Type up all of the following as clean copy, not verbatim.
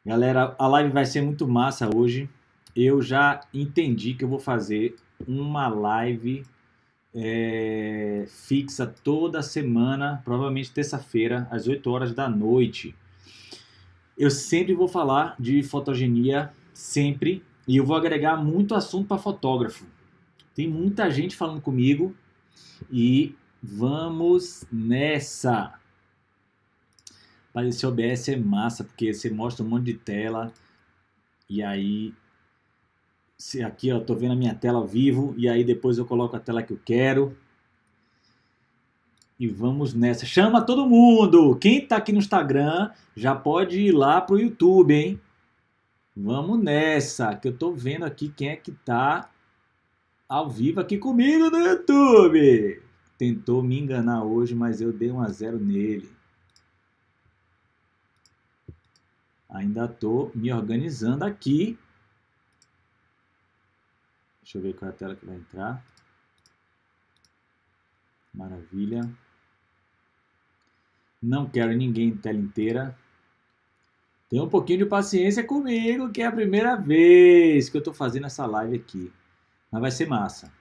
Galera, a live vai ser muito massa hoje. Eu já entendi que eu vou fazer uma live fixa toda semana, provavelmente terça-feira, às 8 horas da noite. Eu sempre vou falar de fotogenia, sempre, e eu vou agregar muito assunto para fotógrafo. Tem muita gente falando comigo e vamos nessa! Mas esse OBS é massa, porque você mostra um monte de tela e aí aqui eu tô vendo a minha tela ao vivo e aí depois eu coloco a tela que eu quero. E vamos nessa. Chama todo mundo! Quem tá aqui no Instagram já pode ir lá pro YouTube, hein? Vamos nessa, que eu tô vendo aqui quem é que tá ao vivo aqui comigo no YouTube. Tentou me enganar hoje, mas eu dei 1 a 0 nele. Ainda tô me organizando aqui. Deixa eu ver qual é a tela que vai entrar. Maravilha. Não quero ninguém em tela inteira. Tenha um pouquinho de paciência comigo, que é a primeira vez que eu tô fazendo essa live aqui. Mas vai ser massa.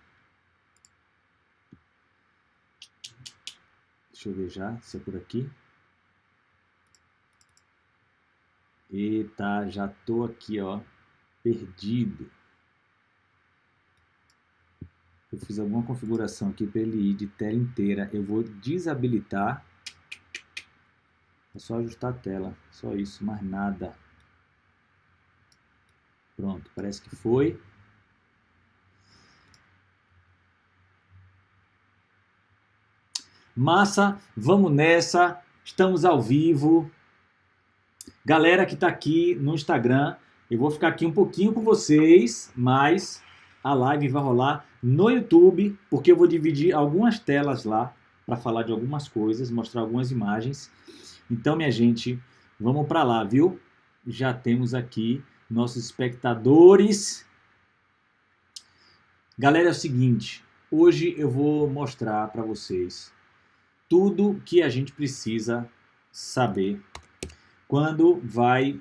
Deixa eu ver se é por aqui. Eita, já tô aqui, ó, perdido. Eu fiz alguma configuração aqui para ele ir de tela inteira. Eu vou desabilitar. É só ajustar a tela. Só isso, mais nada. Pronto, parece que foi. Massa, vamos nessa. Estamos ao vivo. Galera que está aqui no Instagram, eu vou ficar aqui um pouquinho com vocês, mas a live vai rolar no YouTube, porque eu vou dividir algumas telas lá para falar de algumas coisas, mostrar algumas imagens. Então, minha gente, vamos para lá, viu? Já temos aqui nossos espectadores. Galera, é o seguinte, hoje eu vou mostrar para vocês tudo que a gente precisa saber quando vai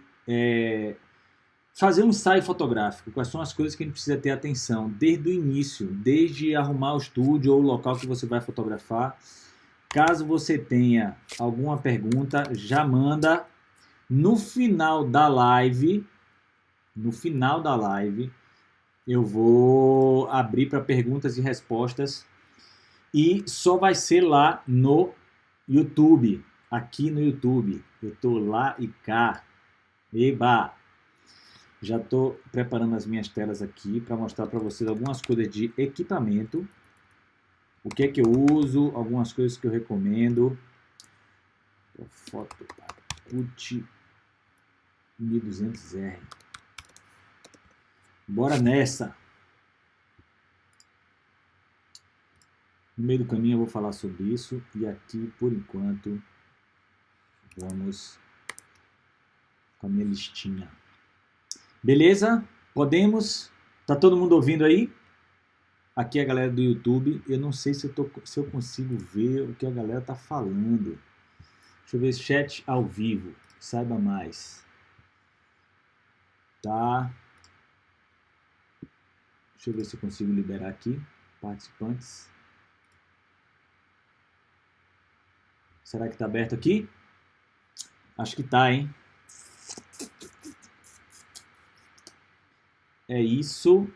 fazer um ensaio fotográfico. Quais são as coisas que a gente precisa ter atenção desde o início, desde arrumar o estúdio ou o local que você vai fotografar. Caso você tenha alguma pergunta, já manda. No final da live, eu vou abrir para perguntas e respostas e só vai ser lá no YouTube, aqui no YouTube. Eu tô lá e cá. Eba! Já tô preparando as minhas telas aqui para mostrar para vocês algumas coisas de equipamento. O que é que eu uso, algumas coisas que eu recomendo. Foto Put 1200R. Bora nessa! No meio do caminho eu vou falar sobre isso e aqui, por enquanto, vamos com a minha listinha. Beleza? Podemos? Tá todo mundo ouvindo aí? Aqui é a galera do YouTube. Eu não sei se eu consigo ver o que a galera tá falando. Deixa eu ver esse chat ao vivo. Saiba mais. Tá. Deixa eu ver se eu consigo liberar aqui. Participantes. Será que tá aberto aqui? Acho que tá, hein? É isso.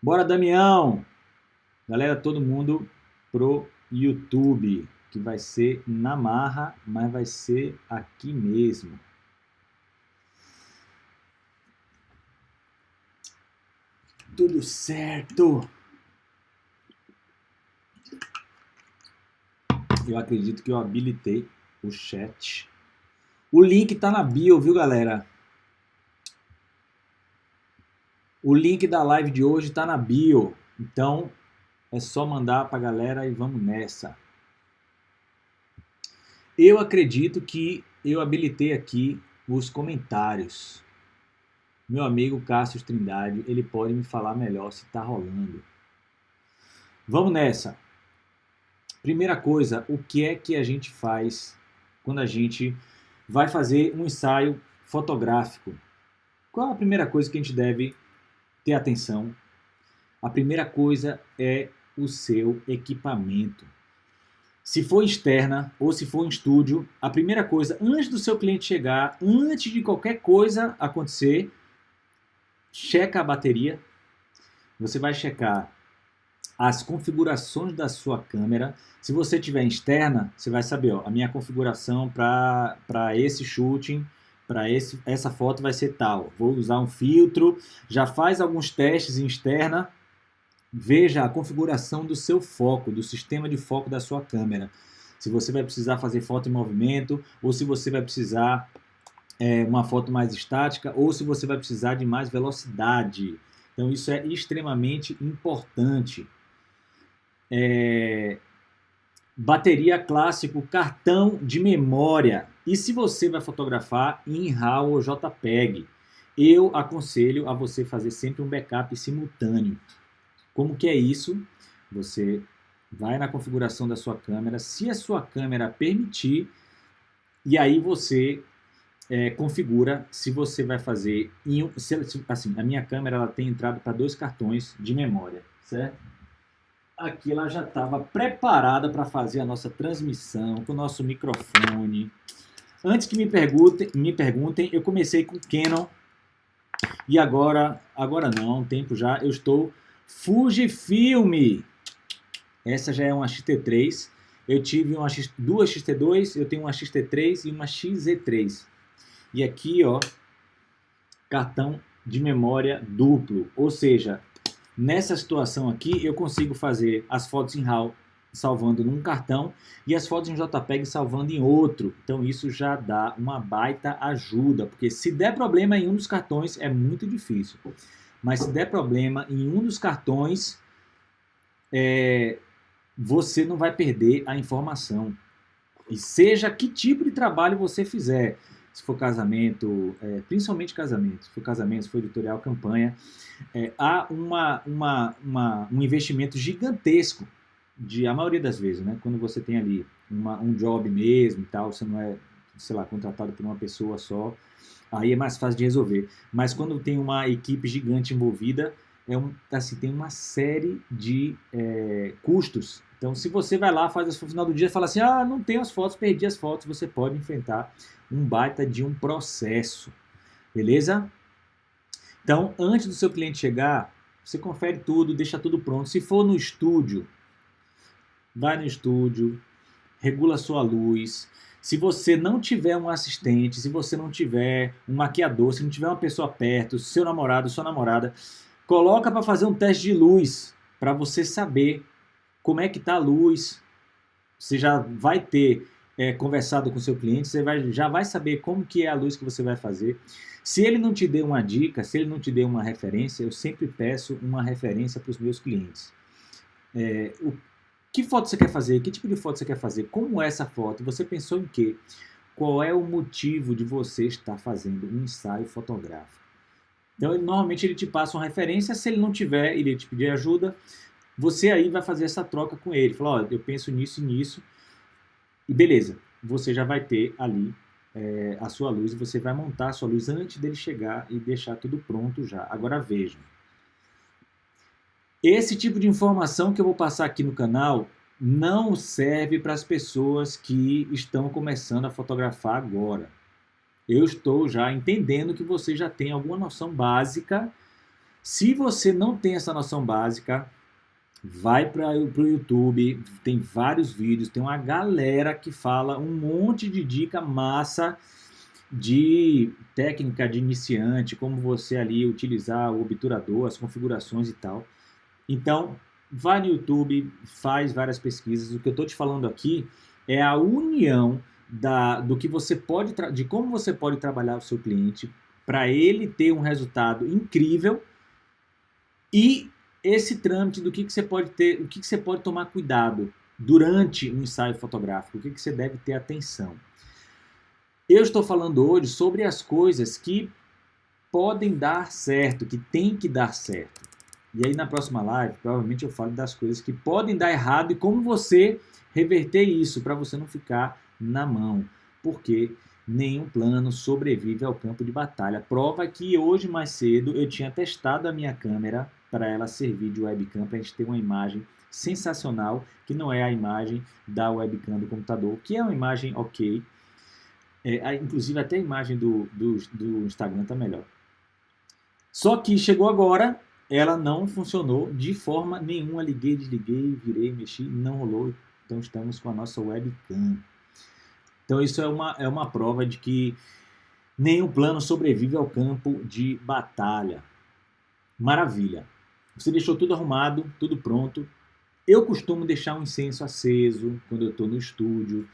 Bora, Damião! Galera, todo mundo pro YouTube, que vai ser na marra, mas vai ser aqui mesmo. Tudo certo! Eu acredito que eu habilitei o chat. O link tá na bio, viu, galera? O link da live de hoje tá na bio. Então, é só mandar pra galera e vamos nessa. Eu acredito que eu habilitei aqui os comentários. Meu amigo Cássio Trindade, ele pode me falar melhor se tá rolando. Vamos nessa. Primeira coisa, o que é que a gente faz quando a gente vai fazer um ensaio fotográfico, qual a primeira coisa que a gente deve ter atenção? A primeira coisa é o seu equipamento. Se for externa ou se for em estúdio, a primeira coisa, antes do seu cliente chegar, antes de qualquer coisa acontecer, checa a bateria. Você vai checar as configurações da sua câmera. Se você tiver externa, você vai saber, ó, a minha configuração para esse shooting, para essa foto vai ser tal. Vou usar um filtro, já faz alguns testes em externa, veja a configuração do seu foco, do sistema de foco da sua câmera. Se você vai precisar fazer foto em movimento, ou se você vai precisar uma foto mais estática, ou se você vai precisar de mais velocidade. Então isso é extremamente importante. Bateria clássico, cartão de memória. E se você vai fotografar em RAW ou JPEG, eu aconselho a você fazer sempre um backup simultâneo. Como que é isso? Você vai na configuração da sua câmera, se a sua câmera permitir, e aí você configura se você vai fazer assim, a minha câmera ela tem entrada para 2 cartões de memória, certo? Aqui ela já estava preparada para fazer a nossa transmissão com o nosso microfone. Antes que me perguntem, eu comecei com Canon e agora não, há um tempo já, eu estou Fujifilm. Essa já é uma X-T3. Eu tive duas X-T2, eu tenho uma X-T3 e uma XZ3. E aqui, ó, cartão de memória duplo, ou seja, nessa situação aqui, eu consigo fazer as fotos em RAW salvando num cartão e as fotos em JPEG salvando em outro. Então isso já dá uma baita ajuda, porque se der problema em um dos cartões é muito difícil. Mas se der problema em um dos cartões, você não vai perder a informação. E seja que tipo de trabalho você fizer, se for casamento, principalmente casamento, se for casamento, se for editorial, campanha, há um investimento gigantesco, a maioria das vezes, né? Quando você tem ali um job mesmo e tal, você não é, sei lá, contratado por uma pessoa só, aí é mais fácil de resolver. Mas quando tem uma equipe gigante envolvida, assim, tem uma série de custos. Então, se você vai lá, faz no final do dia e fala assim, não tenho as fotos, perdi as fotos, você pode enfrentar um baita de um processo, beleza? Então, antes do seu cliente chegar, você confere tudo, deixa tudo pronto. Se for no estúdio, vai no estúdio, regula a sua luz. Se você não tiver um assistente, se você não tiver um maquiador, se não tiver uma pessoa perto, seu namorado, sua namorada, coloca para fazer um teste de luz, para você saber como é que está a luz. Você já vai ter conversado com o seu cliente, você já vai saber como que é a luz que você vai fazer. Se ele não te deu uma dica, se ele não te deu uma referência, eu sempre peço uma referência para os meus clientes. Que foto você quer fazer? Que tipo de foto você quer fazer? Como é essa foto? Você pensou em quê? Qual é o motivo de você estar fazendo um ensaio fotográfico? Então, normalmente ele te passa uma referência, se ele não tiver, ele te pedir ajuda, você aí vai fazer essa troca com ele. Fala, eu penso nisso e nisso, e beleza, você já vai ter ali a sua luz, e você vai montar a sua luz antes dele chegar e deixar tudo pronto já. Agora vejam, esse tipo de informação que eu vou passar aqui no canal não serve para as pessoas que estão começando a fotografar agora. Eu estou já entendendo que você já tem alguma noção básica. Se você não tem essa noção básica, vai para o YouTube, tem vários vídeos, tem uma galera que fala um monte de dica massa de técnica de iniciante, como você ali utilizar o obturador, as configurações e tal. Então, vai no YouTube, faz várias pesquisas. O que eu estou te falando aqui é a união do que você pode, de como você pode trabalhar o seu cliente para ele ter um resultado incrível e esse trâmite do que você pode ter, o que você pode tomar cuidado durante um ensaio fotográfico, o que você deve ter atenção. Eu estou falando hoje sobre as coisas que podem dar certo, que tem que dar certo. E aí na próxima live, provavelmente eu falo das coisas que podem dar errado e como você reverter isso para você não ficar na mão. Porque nenhum plano sobrevive ao campo de batalha. Prova que hoje mais cedo eu tinha testado a minha câmera para ela servir de webcam, para a gente ter uma imagem sensacional, que não é a imagem da webcam do computador, que é uma imagem ok. Inclusive até a imagem do Instagram está melhor. Só que chegou agora, ela não funcionou de forma nenhuma. Liguei, desliguei, virei, mexi, não rolou. Então estamos com a nossa webcam. Então isso é uma prova de que nenhum plano sobrevive ao campo de batalha. Maravilha. Você deixou tudo arrumado, tudo pronto. Eu costumo deixar um incenso aceso quando eu estou no estúdio.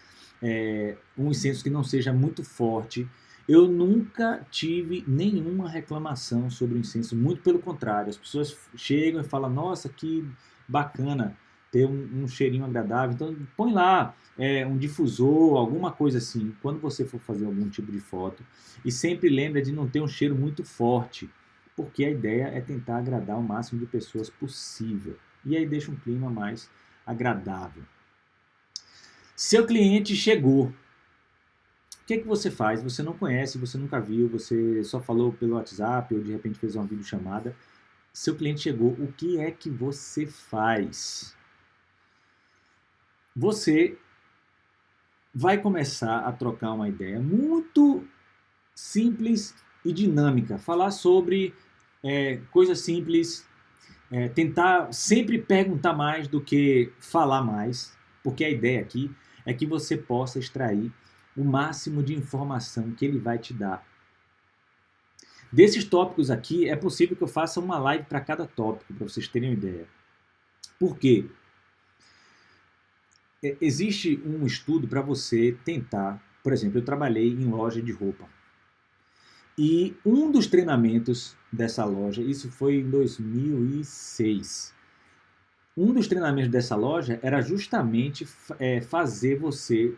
Um incenso que não seja muito forte. Eu nunca tive nenhuma reclamação sobre o incenso, muito pelo contrário. As pessoas chegam e falam, nossa, que bacana ter um cheirinho agradável. Então põe lá um difusor, alguma coisa assim, quando você for fazer algum tipo de foto. E sempre lembra de não ter um cheiro muito forte, porque a ideia é tentar agradar o máximo de pessoas possível. E aí deixa um clima mais agradável. Seu cliente chegou. O que é que você faz? Você não conhece, você nunca viu, você só falou pelo WhatsApp ou de repente fez uma videochamada. Seu cliente chegou, o que é que você faz? Você vai começar a trocar uma ideia muito simples e dinâmica. Falar sobre coisas simples, tentar sempre perguntar mais do que falar mais, porque a ideia aqui é que você possa extrair o máximo de informação que ele vai te dar. Desses tópicos aqui, é possível que eu faça uma live para cada tópico, para vocês terem uma ideia. Por quê? Existe um estudo para você tentar, por exemplo, eu trabalhei em loja de roupa. E um dos treinamentos dessa loja, isso foi em 2006, um dos treinamentos dessa loja era justamente fazer você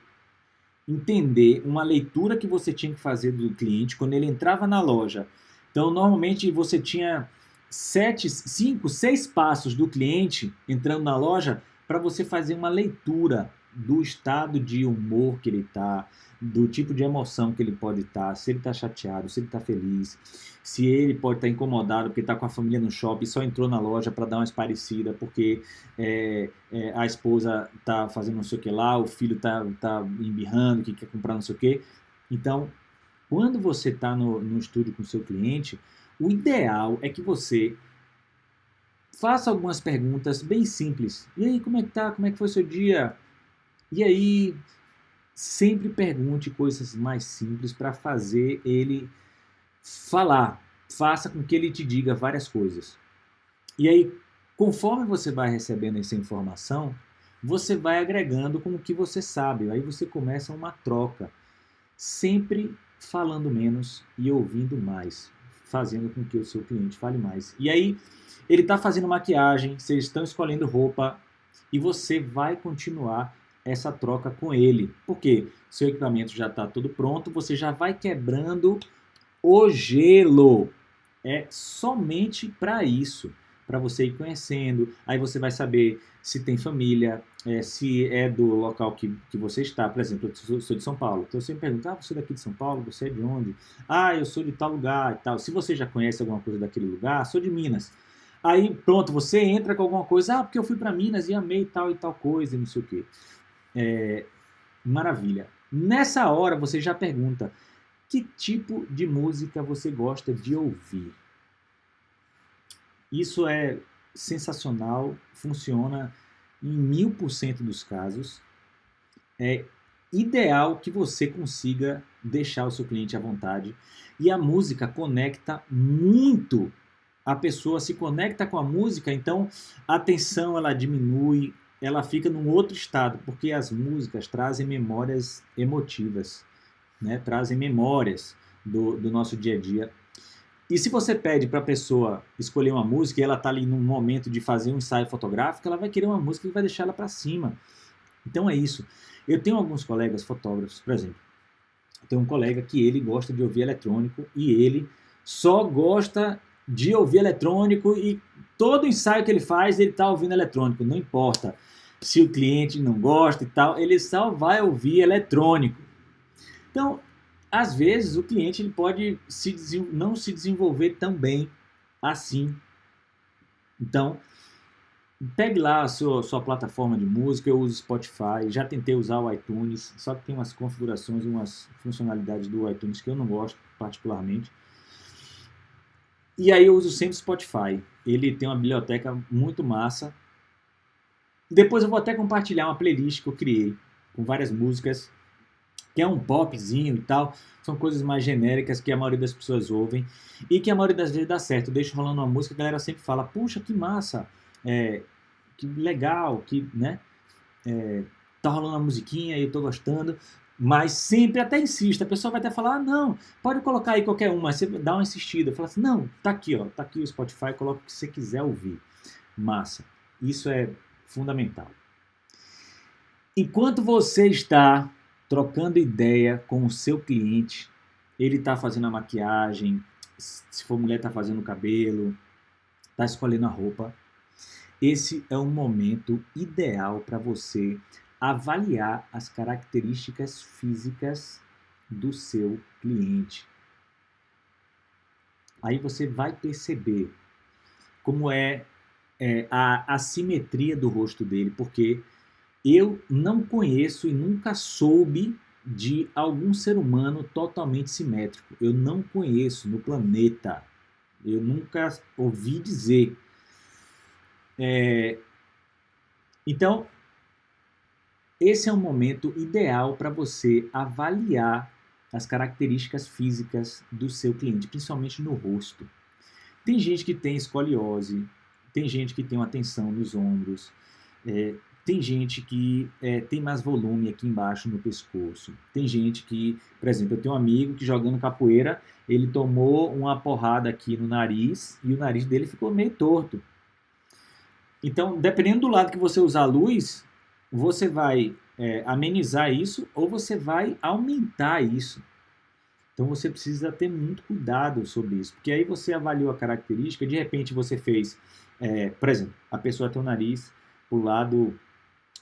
entender uma leitura que você tinha que fazer do cliente quando ele entrava na loja. Então, normalmente você tinha 5, 6 passos do cliente entrando na loja para você fazer uma leitura do estado de humor que ele está, do tipo de emoção que ele pode estar, se ele está chateado, se ele está feliz, se ele pode estar incomodado porque está com a família no shopping e só entrou na loja para dar uma esparecida porque a esposa está fazendo não sei o que lá, o filho está embirrando, que quer comprar não sei o que. Então, quando você está no estúdio com o seu cliente, o ideal é que você faça algumas perguntas bem simples. E aí, como é que tá? Como é que foi o seu dia? E aí, sempre pergunte coisas mais simples para fazer ele falar. Faça com que ele te diga várias coisas. E aí, conforme você vai recebendo essa informação, você vai agregando com o que você sabe. Aí você começa uma troca. Sempre falando menos e ouvindo mais. Fazendo com que o seu cliente fale mais. E aí, ele está fazendo maquiagem, vocês estão escolhendo roupa e você vai continuar essa troca com ele. Porque seu equipamento já está todo pronto, você já vai quebrando o gelo. É somente para isso, para você ir conhecendo. Aí você vai saber se tem família, se é do local que você está. Por exemplo, eu sou de São Paulo. Então você me pergunta, você é daqui de São Paulo? Você é de onde? Eu sou de tal lugar e tal. Se você já conhece alguma coisa daquele lugar, sou de Minas. Aí pronto, você entra com alguma coisa, porque eu fui para Minas e amei tal e tal coisa e não sei o quê. Maravilha. Nessa hora você já pergunta, que tipo de música você gosta de ouvir? Isso é sensacional, funciona em 1000% dos casos. É ideal que você consiga deixar o seu cliente à vontade. E a música conecta muito. A pessoa se conecta com a música, então a tensão ela diminui, ela fica num outro estado, porque as músicas trazem memórias emotivas, né? Trazem memórias do nosso dia a dia. E se você pede para a pessoa escolher uma música e ela está ali num momento de fazer um ensaio fotográfico, ela vai querer uma música que vai deixar ela para cima. Então é isso. Eu tenho alguns colegas fotógrafos, por exemplo, tem um colega que ele gosta de ouvir eletrônico e ele só gosta de ouvir eletrônico e todo ensaio que ele faz, ele está ouvindo eletrônico, não importa se o cliente não gosta e tal, ele só vai ouvir eletrônico. Então, às vezes o cliente ele pode não se desenvolver tão bem assim. Então, pegue lá a sua plataforma de música, eu uso Spotify, já tentei usar o iTunes, só que tem umas configurações, umas funcionalidades do iTunes que eu não gosto particularmente. E aí eu uso sempre o Spotify. Ele tem uma biblioteca muito massa. Depois eu vou até compartilhar uma playlist que eu criei com várias músicas, que é um popzinho e tal. São coisas mais genéricas que a maioria das pessoas ouvem e que a maioria das vezes dá certo. Eu deixo rolando uma música, a galera sempre fala, puxa, que massa, que legal, que, né, tá rolando uma musiquinha e eu tô gostando. Mas sempre até insiste, a pessoa vai até falar, ah, não, pode colocar aí qualquer uma, você dá uma insistida, fala assim, não, tá aqui, ó, tá aqui o Spotify, coloca o que você quiser ouvir. Massa. Isso é fundamental. Enquanto você está trocando ideia com o seu cliente, ele está fazendo a maquiagem, se for mulher está fazendo o cabelo, está escolhendo a roupa, esse é um momento ideal para você avaliar as características físicas do seu cliente. Aí você vai perceber como é a assimetria do rosto dele, porque eu não conheço e nunca soube de algum ser humano totalmente simétrico. Eu não conheço no planeta. Eu nunca ouvi dizer. Então, esse é um momento ideal para você avaliar as características físicas do seu cliente, principalmente no rosto. Tem gente que tem escoliose, tem gente que tem uma tensão nos ombros, tem gente que tem mais volume aqui embaixo no pescoço. Tem gente que, por exemplo, eu tenho um amigo que jogando capoeira, ele tomou uma porrada aqui no nariz e o nariz dele ficou meio torto. Então, dependendo do lado que você usar a luz, você vai amenizar isso ou você vai aumentar isso. Então você precisa ter muito cuidado sobre isso, porque aí você avaliou a característica, de repente você fez, por exemplo, a pessoa tem o nariz pro lado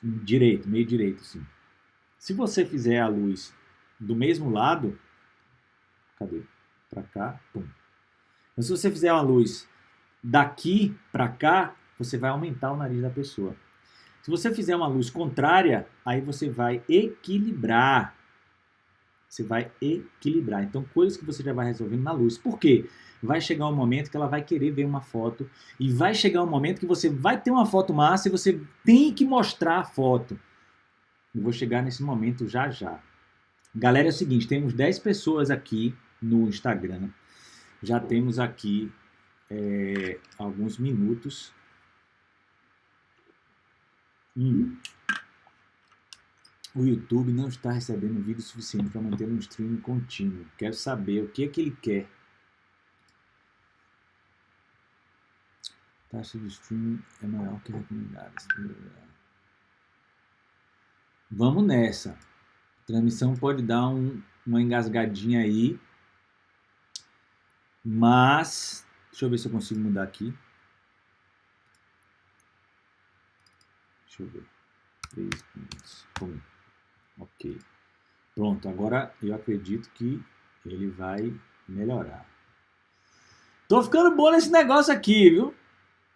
direito, meio direito, assim. Se você fizer a luz do mesmo lado, cadê? Pra cá, pum. Então, se você fizer uma luz daqui pra cá, você vai aumentar o nariz da pessoa. Se você fizer uma luz contrária, aí você vai equilibrar. Você vai equilibrar. Então, coisas que você já vai resolvendo na luz. Por quê? Vai chegar um momento que ela vai querer ver uma foto e vai chegar um momento que você vai ter uma foto massa e você tem que mostrar a foto. Eu vou chegar nesse momento já já. Galera, é o seguinte, temos 10 pessoas aqui no Instagram. Já temos aqui alguns minutos. O YouTube não está recebendo vídeo suficiente para manter um streaming contínuo. Quero saber o que é que ele quer. Taxa de streaming é maior que a recomendada. Vamos nessa. A transmissão pode dar uma engasgadinha aí. Mas, deixa eu ver se eu consigo mudar aqui. Deixa eu ver. 3 minutos. Ok. Pronto, agora eu acredito que ele vai melhorar. Tô ficando bom nesse negócio aqui, viu?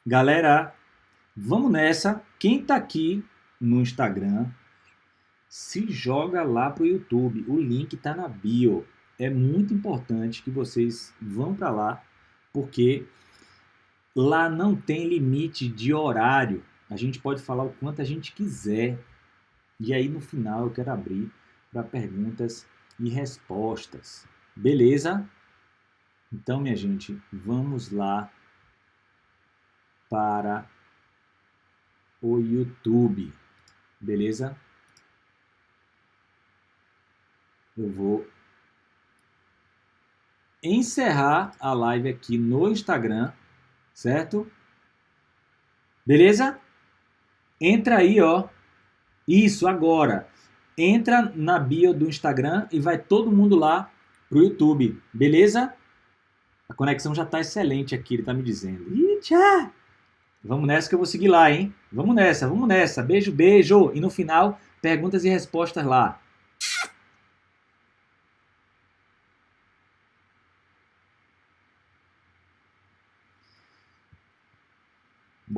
Galera, vamos nessa. Quem tá aqui no Instagram, se joga lá pro YouTube. O link tá na bio. É muito importante que vocês vão para lá, porque lá não tem limite de horário. A gente pode falar o quanto a gente quiser. E aí no final eu quero abrir para perguntas e respostas. Beleza? Então, minha gente, vamos lá para o YouTube. Beleza? Eu vou encerrar a live aqui no Instagram, certo? Beleza? Entra aí, ó. Isso, agora. Entra na bio do Instagram e vai todo mundo lá pro YouTube, beleza? A conexão já tá excelente aqui, ele tá me dizendo. Ih, tchau! Vamos nessa que eu vou seguir lá, hein? Vamos nessa, vamos nessa. Beijo, beijo. E no final, perguntas e respostas lá.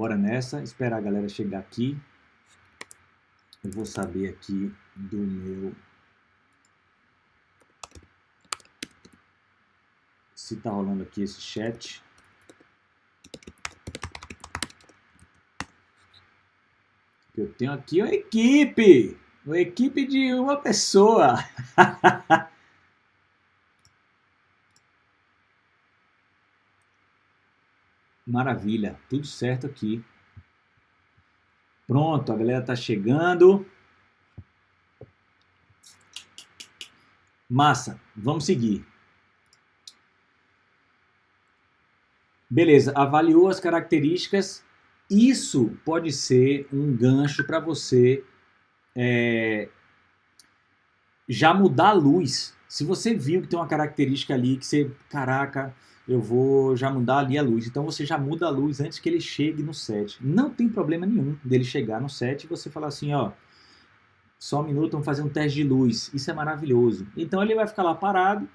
Bora nessa, esperar a galera chegar aqui. Eu vou saber aqui do meu... se tá rolando aqui esse chat. Eu tenho aqui uma equipe de uma pessoa. Maravilha, tudo certo aqui. Pronto, a galera tá chegando. Massa, vamos seguir. Beleza, avaliou as características. Isso pode ser um gancho para você já mudar a luz. Se você viu que tem uma característica ali que você, caraca, eu vou já mudar ali a luz. Então você já muda a luz antes que ele chegue no set. Não tem problema nenhum dele chegar no set e você falar assim, ó, só um minuto, vamos fazer um teste de luz. Isso é maravilhoso. Então ele vai ficar lá parado.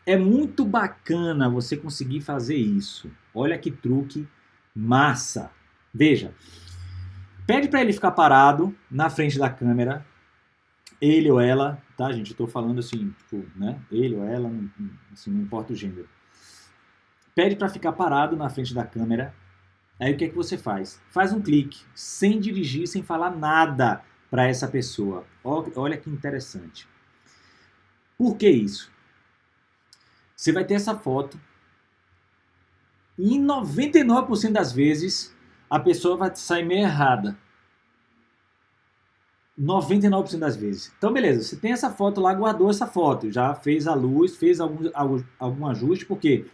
É muito bacana você conseguir fazer isso. Olha que truque massa. Veja, pede para ele ficar parado na frente da câmera, ele ou ela, tá, gente? Eu tô falando assim, tipo, né? Ele ou ela, assim, não importa o gênero. Pede para ficar parado na frente da câmera. Aí o que é que você faz? Faz um clique, sem dirigir, sem falar nada para essa pessoa. Olha que interessante. Por que isso? Você vai ter essa foto e em 99% das vezes a pessoa vai sair meio errada. 99% das vezes. Então, beleza, você tem essa foto lá, guardou essa foto, já fez a luz, fez algum ajuste, porque,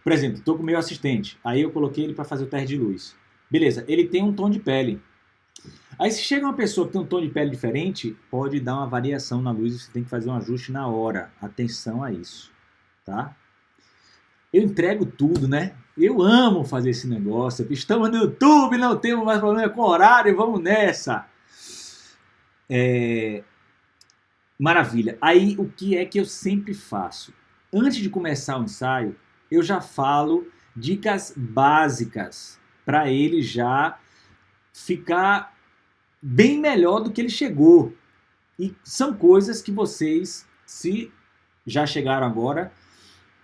por exemplo, estou com o meu assistente, aí eu coloquei ele para fazer o teste de luz. Beleza, ele tem um tom de pele. Aí se chega uma pessoa que tem um tom de pele diferente, pode dar uma variação na luz e você tem que fazer um ajuste na hora. Atenção a isso, tá? Eu entrego tudo, né? Eu amo fazer esse negócio. Estamos no YouTube, não temos mais problema com horário, vamos nessa. Maravilha. Aí, o que é que eu sempre faço? Antes de começar o ensaio, eu já falo dicas básicas para ele já ficar bem melhor do que ele chegou. E são coisas que vocês, se já chegaram agora,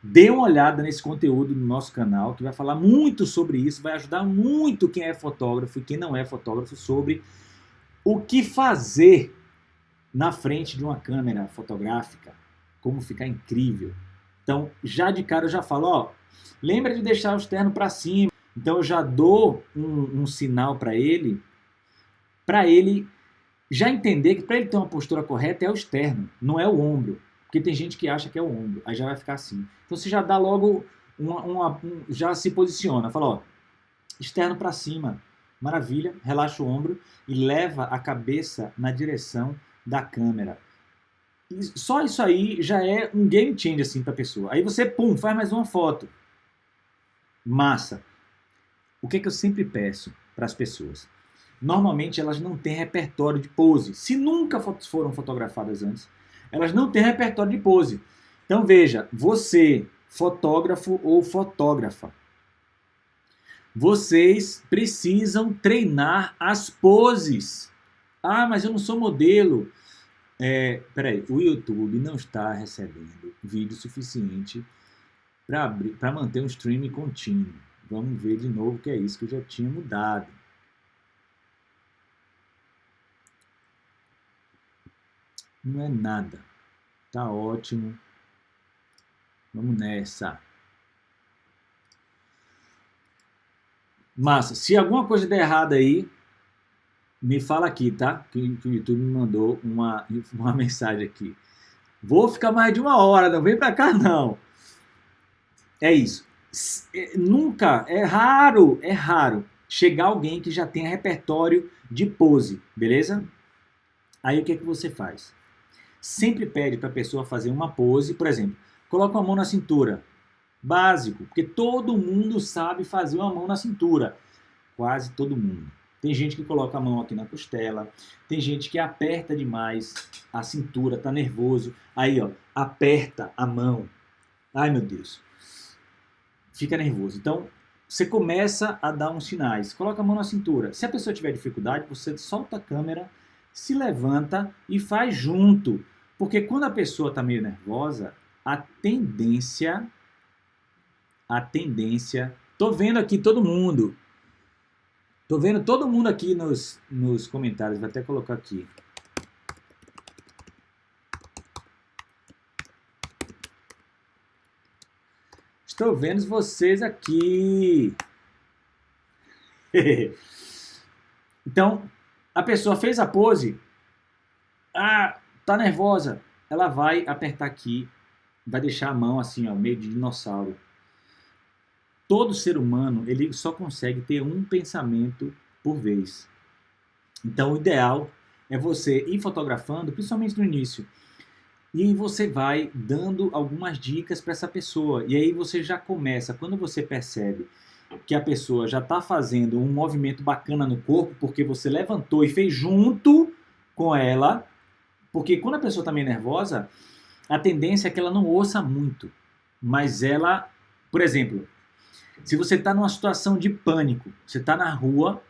dê uma olhada nesse conteúdo no nosso canal, que vai falar muito sobre isso, vai ajudar muito quem é fotógrafo e quem não é fotógrafo sobre o que fazer na frente de uma câmera fotográfica, como ficar incrível. Então, já de cara eu já falo, ó, lembra de deixar o externo para cima. Então eu já dou um sinal para ele já entender que para ele ter uma postura correta é o externo, não é o ombro. Porque tem gente que acha que é o ombro, aí já vai ficar assim. Então você já dá logo, já se posiciona, fala, ó, externo para cima, maravilha, relaxa o ombro e leva a cabeça na direção da câmera. E só isso aí já é um game changer assim para a pessoa. Aí você, pum, faz mais uma foto. Massa. O que é que eu sempre peço para as pessoas? Normalmente elas não têm repertório de pose. Se nunca foram fotografadas antes, elas não têm repertório de pose. Então veja, você, fotógrafo ou fotógrafa, vocês precisam treinar as poses. Ah, mas eu não sou modelo. Peraí, o YouTube não está recebendo vídeo suficiente para manter um streaming contínuo. Vamos ver de novo que é isso que eu já tinha mudado. Não é nada. Tá ótimo. Vamos nessa. Massa. Se alguma coisa der errada aí, me fala aqui, tá? Que o YouTube me mandou uma mensagem aqui. Vou ficar mais de 1 hora, não vem pra cá não. É isso. Nunca, é raro chegar alguém que já tenha repertório de pose, beleza? Aí o que é que você faz? Sempre pede para a pessoa fazer uma pose, por exemplo, coloca a mão na cintura. Básico, porque todo mundo sabe fazer uma mão na cintura. Quase todo mundo. Tem gente que coloca a mão aqui na costela, tem gente que aperta demais a cintura, tá nervoso. Aí, ó, aperta a mão. Ai, meu Deus. Fica nervoso. Então, você começa a dar uns sinais. Coloca a mão na cintura. Se a pessoa tiver dificuldade, você solta a câmera, se levanta e faz junto. Porque quando a pessoa está meio nervosa, a tendência... Tô vendo aqui todo mundo. Tô vendo todo mundo aqui nos comentários. Vou até colocar aqui. Estou vendo vocês aqui. Então, a pessoa fez a pose. Ah, tá nervosa. Ela vai apertar aqui. Vai deixar a mão assim, ó, meio de dinossauro. Todo ser humano, ele só consegue ter um pensamento por vez. Então, o ideal é você ir fotografando, principalmente no início. E você vai dando algumas dicas para essa pessoa. E aí você já começa, quando você percebe que a pessoa já está fazendo um movimento bacana no corpo, porque você levantou e fez junto com ela, porque quando a pessoa está meio nervosa, a tendência é que ela não ouça muito. Mas ela, por exemplo, se você está numa situação de pânico, você está na rua,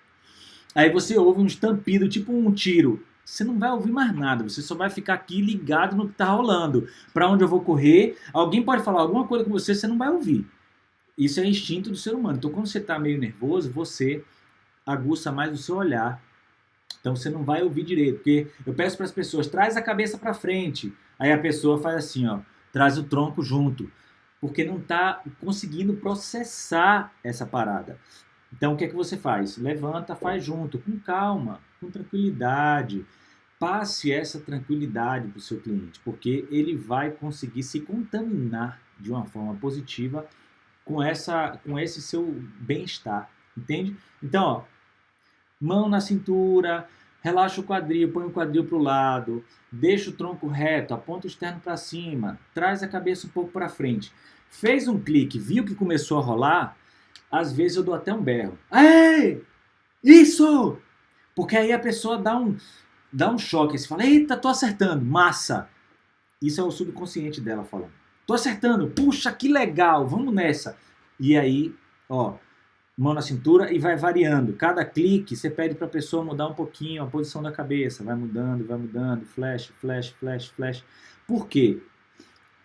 aí você ouve um estampido, tipo um tiro, você não vai ouvir mais nada, você só vai ficar aqui ligado no que está rolando. Para onde eu vou correr, alguém pode falar alguma coisa com você, você não vai ouvir. Isso é instinto do ser humano. Então, quando você está meio nervoso, você aguça mais o seu olhar. Então, você não vai ouvir direito. Porque eu peço para as pessoas, traz a cabeça para frente. Aí a pessoa faz assim, ó, traz o tronco junto. Porque não está conseguindo processar essa parada. Então, o que é que você faz? Levanta, faz junto, com calma, com tranquilidade. Passe essa tranquilidade para o seu cliente, porque ele vai conseguir se contaminar de uma forma positiva com esse seu bem-estar, entende? Então, ó, mão na cintura, relaxa o quadril, põe o quadril para o lado, deixa o tronco reto, aponta o externo para cima, traz a cabeça um pouco para frente. Fez um clique, viu que começou a rolar, às vezes eu dou até um berro. Ei! Isso! Porque aí a pessoa dá um choque, você fala, eita, tô acertando, massa! Isso é o subconsciente dela falando. Tô acertando, puxa, que legal, vamos nessa. E aí, ó, mão na cintura e vai variando. Cada clique, você pede para a pessoa mudar um pouquinho a posição da cabeça. Vai mudando, flash, flash, flash, flash. Por quê?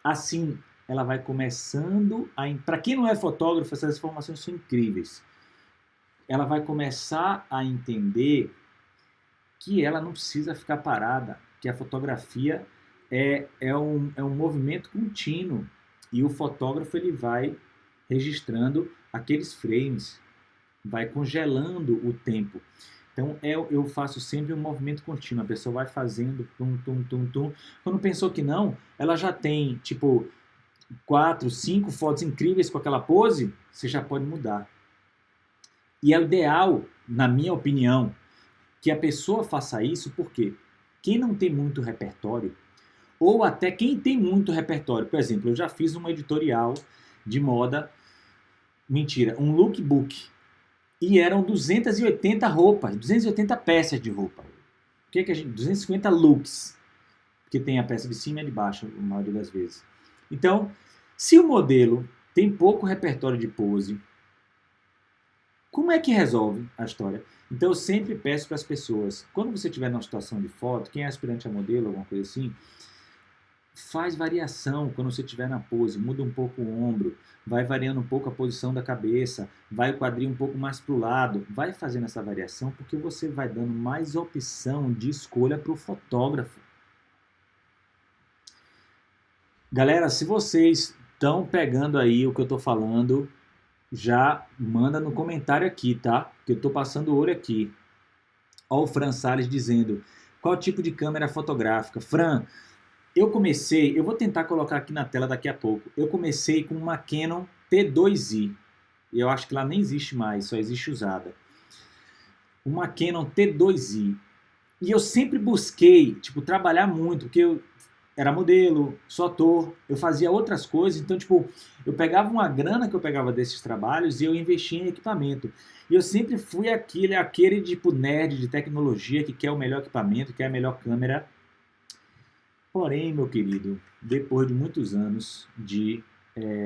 Assim, ela vai começando a... Para quem não é fotógrafo, essas informações são incríveis. Ela vai começar a entender que ela não precisa ficar parada, que a fotografia é um movimento contínuo. E o fotógrafo ele vai registrando aqueles frames, vai congelando o tempo. Então eu faço sempre um movimento contínuo, a pessoa vai fazendo tum, tum, tum, tum. Quando pensou que não, ela já tem tipo 4, 5 fotos incríveis com aquela pose, você já pode mudar. E é o ideal, na minha opinião, que a pessoa faça isso, porque quem não tem muito repertório, ou até quem tem muito repertório, por exemplo, eu já fiz um editorial de moda, um lookbook, e eram 280 roupas, 280 peças de roupa. O que é que a gente... 250 looks, porque tem a peça de cima e de baixo, a maioria das vezes. Então, se o modelo tem pouco repertório de pose, como é que resolve a história? Então, eu sempre peço para as pessoas, quando você estiver numa situação de foto, quem é aspirante a modelo, alguma coisa assim, faz variação quando você estiver na pose, muda um pouco o ombro, vai variando um pouco a posição da cabeça, vai o quadril um pouco mais para o lado, vai fazendo essa variação porque você vai dando mais opção de escolha para o fotógrafo. Galera, se vocês estão pegando aí o que eu estou falando, já manda no comentário aqui, tá? Que eu estou passando o olho aqui. Ó o Fran Salles dizendo, qual tipo de câmera fotográfica? Fran, eu vou tentar colocar aqui na tela daqui a pouco. Eu comecei com uma Canon T2i. Eu acho que ela nem existe mais, só existe usada. Uma Canon T2i. E eu sempre busquei, tipo, trabalhar muito, porque eu era modelo, sou ator, eu fazia outras coisas, então, tipo, eu pegava uma grana que eu pegava desses trabalhos e eu investia em equipamento. E eu sempre fui aquele tipo nerd de tecnologia que quer o melhor equipamento, quer a melhor câmera. Porém, meu querido, depois de muitos anos de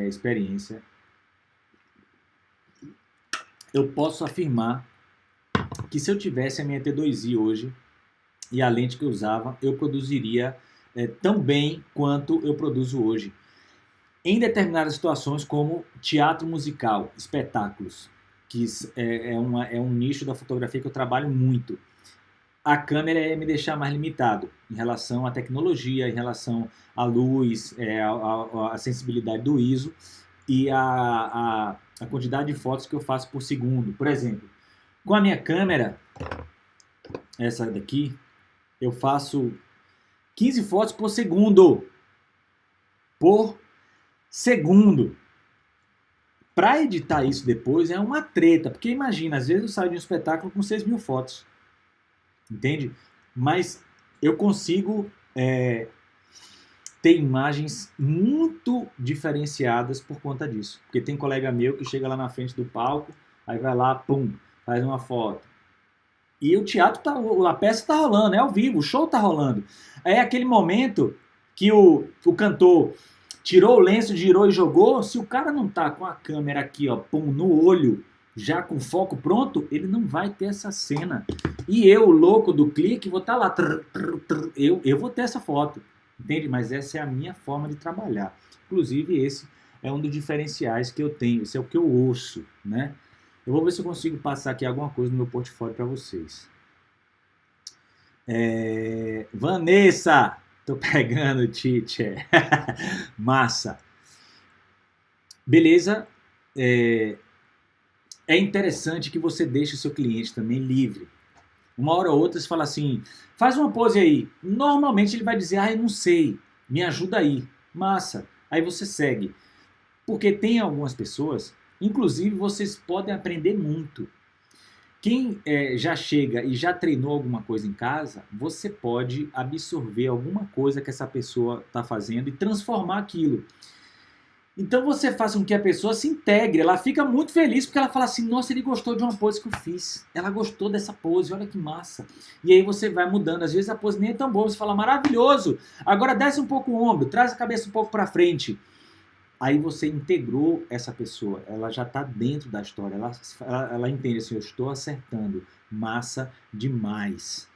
experiência, eu posso afirmar que se eu tivesse a minha T2i hoje e a lente que eu usava, eu produziria tão bem quanto eu produzo hoje. Em determinadas situações, como teatro musical, espetáculos, que é um nicho da fotografia que eu trabalho muito. A câmera ia me deixar mais limitado em relação à tecnologia, em relação à luz, a sensibilidade do ISO e a quantidade de fotos que eu faço por segundo. Por exemplo, com a minha câmera, essa daqui, eu faço 15 fotos por segundo. Por segundo. Para editar isso depois é uma treta, porque imagina, às vezes eu saio de um espetáculo com 6.000 fotos. Entende? Mas eu consigo ter imagens muito diferenciadas por conta disso. Porque tem colega meu que chega lá na frente do palco, aí vai lá, pum, faz uma foto. E o teatro, a peça tá rolando, é ao vivo, o show tá rolando. É aquele momento que o cantor tirou o lenço, girou e jogou, se o cara não tá com a câmera aqui, ó, pum, no olho, já com foco pronto, ele não vai ter essa cena. E eu, louco do clique, vou estar lá, eu vou ter essa foto, entende? Mas essa é a minha forma de trabalhar. Inclusive, esse é um dos diferenciais que eu tenho, esse é o que eu ouço, né? Eu vou ver se eu consigo passar aqui alguma coisa no meu portfólio para vocês. Vanessa, tô pegando, teacher. Massa. Beleza? É interessante que você deixe o seu cliente também livre. Uma hora ou outra você fala assim, faz uma pose aí. Normalmente ele vai dizer, eu não sei, me ajuda aí. Massa. Aí você segue. Porque tem algumas pessoas, inclusive vocês podem aprender muito. Quem já chega e já treinou alguma coisa em casa, você pode absorver alguma coisa que essa pessoa está fazendo e transformar aquilo. Então você faz com que a pessoa se integre, ela fica muito feliz porque ela fala assim, nossa, ele gostou de uma pose que eu fiz, ela gostou dessa pose, olha que massa. E aí você vai mudando, às vezes a pose nem é tão boa, você fala, maravilhoso, agora desce um pouco o ombro, traz a cabeça um pouco para frente. Aí você integrou essa pessoa, ela já está dentro da história, ela entende assim, eu estou acertando, massa demais.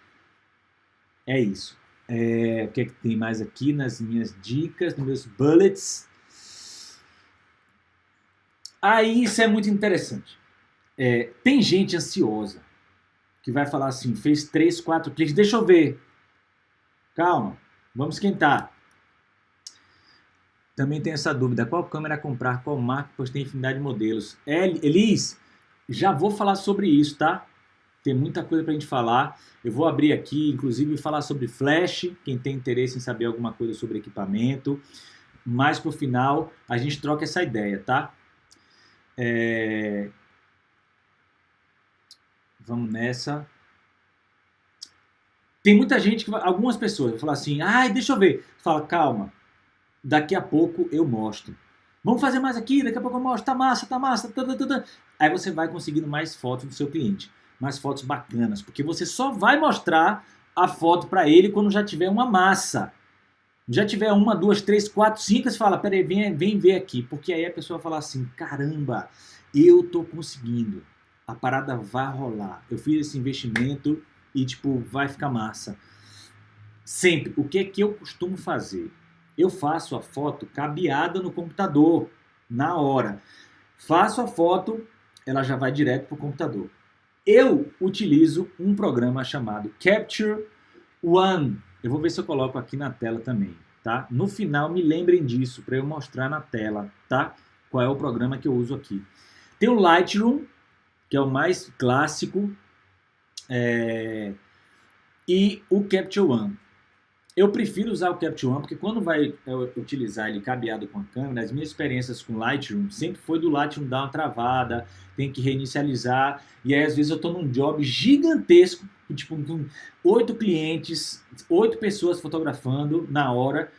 É isso. O que é que tem mais aqui nas minhas dicas, nos meus bullets? Aí isso é muito interessante. Tem gente ansiosa que vai falar assim, fez 3, 4 cliques, deixa eu ver. Calma, vamos esquentar. Também tem essa dúvida, qual câmera comprar, qual marca, pois tem infinidade de modelos. Elis, já vou falar sobre isso, tá? Tem muita coisa pra gente falar. Eu vou abrir aqui, inclusive, falar sobre flash, quem tem interesse em saber alguma coisa sobre equipamento. Mais pro final, a gente troca essa ideia, tá? Vamos nessa. Tem muita gente, algumas pessoas vão falar assim, deixa eu ver. Fala, calma. Daqui a pouco eu mostro. Vamos fazer mais aqui, daqui a pouco eu mostro. Tá massa, tá massa. Aí você vai conseguindo mais fotos do seu cliente. Mais fotos bacanas. Porque você só vai mostrar a foto para ele quando já tiver uma massa. Já tiver 1, 2, 3, 4, 5, você fala, peraí, vem ver aqui. Porque aí a pessoa fala assim, caramba, eu tô conseguindo. A parada vai rolar. Eu fiz esse investimento e tipo, vai ficar massa. Sempre. O que é que eu costumo fazer? Eu faço a foto cabeada no computador, na hora. Faço a foto, ela já vai direto para o computador. Eu utilizo um programa chamado Capture One. Eu vou ver se eu coloco aqui na tela também, tá? No final, me lembrem disso, para eu mostrar na tela, tá? Qual é o programa que eu uso aqui. Tem o Lightroom, que é o mais clássico, e o Capture One. Eu prefiro usar o Capture One, porque quando vai utilizar ele cabeado com a câmera, as minhas experiências com Lightroom sempre foi do Lightroom dar uma travada, tem que reinicializar, e aí às vezes eu estou num job gigantesco, tipo com 8 clientes, 8 pessoas fotografando na hora.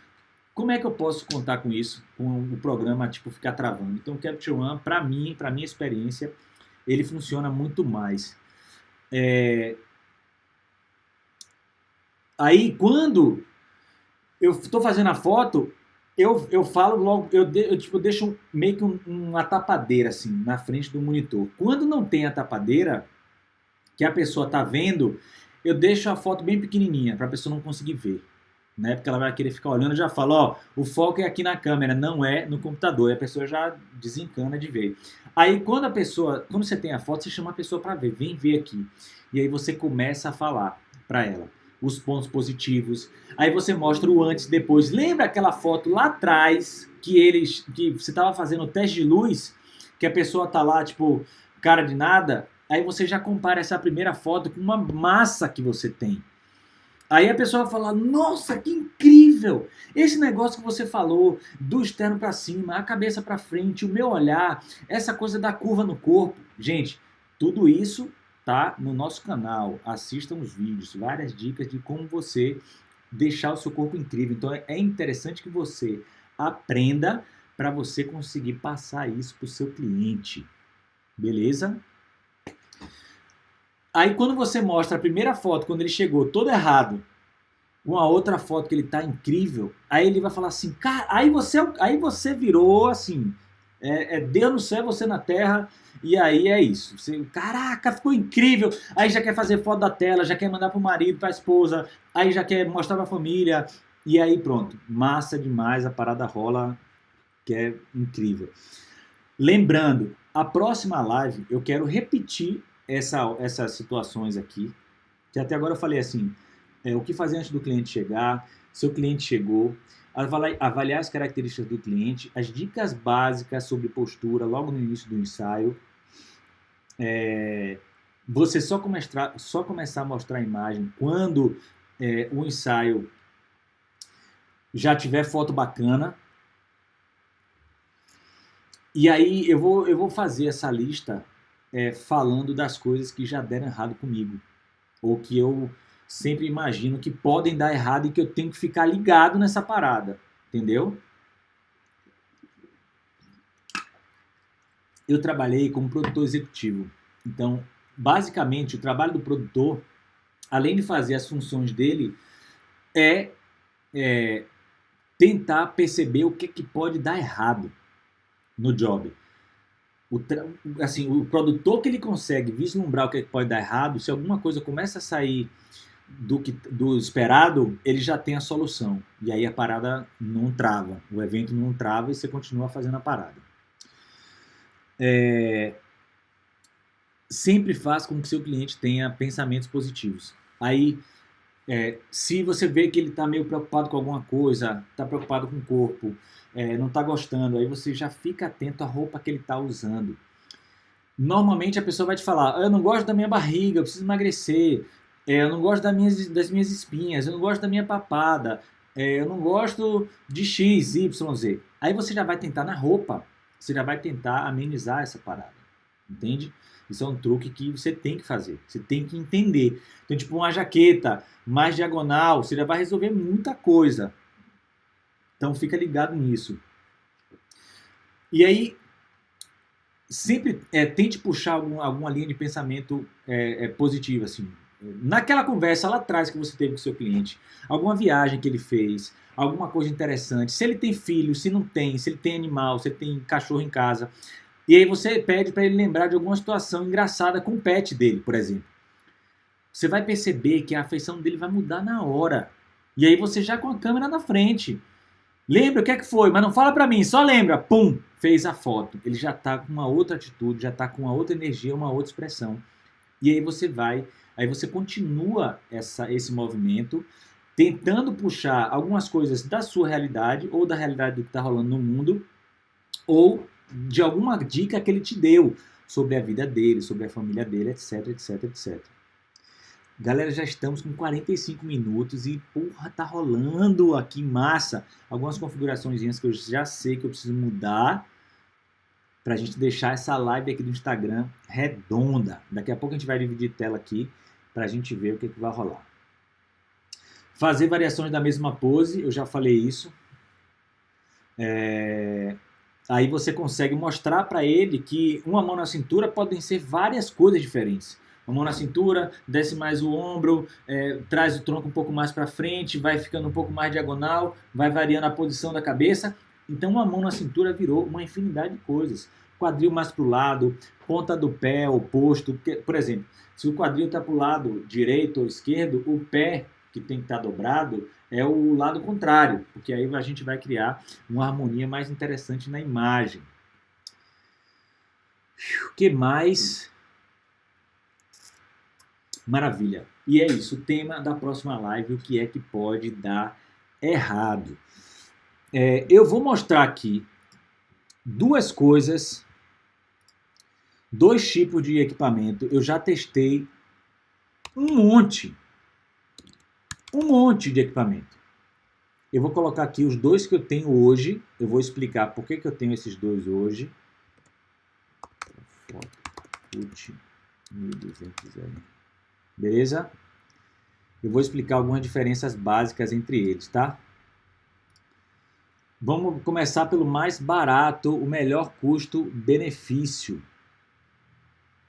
Como é que eu posso contar com isso, com o programa tipo ficar travando? Então o Capture One, para mim, para minha experiência, ele funciona muito mais. Aí quando eu estou fazendo a foto, eu falo logo, tipo, deixo meio que uma tapadeira assim na frente do monitor. Quando não tem a tapadeira, que a pessoa tá vendo, eu deixo a foto bem pequenininha para a pessoa não conseguir ver, né? Porque ela vai querer ficar olhando, eu já falo, ó, o foco é aqui na câmera, não é no computador. E a pessoa já desencana de ver. Aí quando você tem a foto, você chama a pessoa para ver, vem ver aqui. E aí você começa a falar para ela os pontos positivos. Aí você mostra o antes e depois. Lembra aquela foto lá atrás que você estava fazendo o teste de luz, que a pessoa tá lá, tipo, cara de nada? Aí você já compara essa primeira foto com uma massa que você tem. Aí a pessoa vai falar, nossa, que incrível! Esse negócio que você falou, do externo para cima, a cabeça para frente, o meu olhar, essa coisa da curva no corpo. Gente, tudo isso tá no nosso canal. Assistam os vídeos, várias dicas de como você deixar o seu corpo incrível. Então é interessante que você aprenda para você conseguir passar isso para o seu cliente. Beleza? Aí quando você mostra a primeira foto, quando ele chegou todo errado, com a outra foto que ele tá incrível, aí ele vai falar assim, cara, aí você virou assim, Deus no céu, você na terra, e aí é isso. Você, caraca, ficou incrível. Aí já quer fazer foto da tela, já quer mandar pro marido, pra esposa, aí já quer mostrar pra família, e aí pronto, massa demais, a parada rola, que é incrível. Lembrando, a próxima live eu quero repetir essas situações aqui, que até agora eu falei assim, o que fazer antes do cliente chegar, seu cliente chegou, avaliar as características do cliente, as dicas básicas sobre postura logo no início do ensaio, você só começar a mostrar a imagem quando o ensaio já tiver foto bacana. E aí eu vou fazer essa lista falando das coisas que já deram errado comigo, ou que eu sempre imagino que podem dar errado e que eu tenho que ficar ligado nessa parada, entendeu? Eu trabalhei como produtor executivo, então basicamente o trabalho do produtor, além de fazer as funções dele, é tentar perceber o que pode dar errado no job. O produtor que ele consegue vislumbrar o que pode dar errado, se alguma coisa começa a sair do esperado, ele já tem a solução. E aí a parada não trava, o evento não trava e você continua fazendo a parada. Sempre faz com que seu cliente tenha pensamentos positivos. Aí, se você vê que ele está meio preocupado com alguma coisa, está preocupado com o corpo, não está gostando, aí você já fica atento à roupa que ele está usando. Normalmente a pessoa vai te falar, eu não gosto da minha barriga, eu preciso emagrecer, eu não gosto das minhas espinhas, eu não gosto da minha papada, eu não gosto de X, Y, Z. Aí você já vai tentar na roupa, você já vai tentar amenizar essa parada, entende? Isso é um truque que você tem que fazer, você tem que entender. Então, tipo, uma jaqueta mais diagonal, você já vai resolver muita coisa. Então, fica ligado nisso. E aí, sempre tente puxar alguma linha de pensamento positiva, assim. Naquela conversa lá atrás que você teve com o seu cliente, alguma viagem que ele fez, alguma coisa interessante, se ele tem filho, se não tem, se ele tem animal, se ele tem cachorro em casa, e aí você pede para ele lembrar de alguma situação engraçada com o pet dele, por exemplo. Você vai perceber que a afeição dele vai mudar na hora. E aí você já com a câmera na frente. Lembra o que é que foi, mas não fala pra mim, só lembra. Pum, fez a foto. Ele já tá com uma outra atitude, já tá com uma outra energia, uma outra expressão. E aí você continua esse movimento, tentando puxar algumas coisas da sua realidade, ou da realidade do que tá rolando no mundo, ou de alguma dica que ele te deu sobre a vida dele, sobre a família dele, etc, etc, etc. Galera, já estamos com 45 minutos e, porra, tá rolando aqui, massa. Algumas configurações que eu já sei que eu preciso mudar pra gente deixar essa live aqui do Instagram redonda. Daqui a pouco a gente vai dividir tela aqui pra gente ver o que vai rolar. Fazer variações da mesma pose, eu já falei isso. Aí você consegue mostrar para ele que uma mão na cintura podem ser várias coisas diferentes. a mão na cintura, desce mais o ombro, traz o tronco um pouco mais para frente, vai ficando um pouco mais diagonal, vai variando a posição da cabeça. Então a mão na cintura virou uma infinidade de coisas. Quadril mais para o lado, ponta do pé oposto. Por exemplo, se o quadril está para o lado direito ou esquerdo, o pé que tem que estar dobrado é o lado contrário, porque aí a gente vai criar uma harmonia mais interessante na imagem. O que mais? Maravilha. E é isso, o tema da próxima live, o que é que pode dar errado. Eu vou mostrar aqui duas coisas, dois tipos de equipamento. Eu já testei um monte de equipamento. Eu vou colocar aqui os dois que eu tenho hoje. Eu vou explicar por que eu tenho esses dois hoje. Put 1200 aí. Beleza? Eu vou explicar algumas diferenças básicas entre eles, tá? Vamos começar pelo mais barato, o melhor custo-benefício.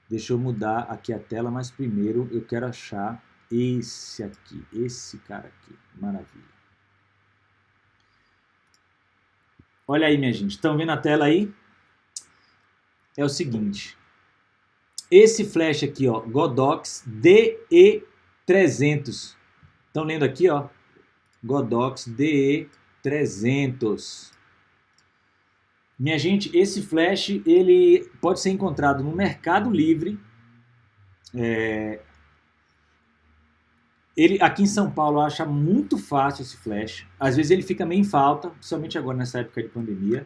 Deixa eu mudar aqui a tela, mas primeiro eu quero achar esse aqui, esse cara aqui. Maravilha. Olha aí, minha gente. Estão vendo a tela aí? É o seguinte. Esse flash aqui, ó, Godox DE300. Estão lendo aqui, ó? Godox DE300. Minha gente, esse flash ele pode ser encontrado no Mercado Livre. Ele aqui em São Paulo acha muito fácil esse flash. Às vezes ele fica meio em falta, principalmente agora nessa época de pandemia.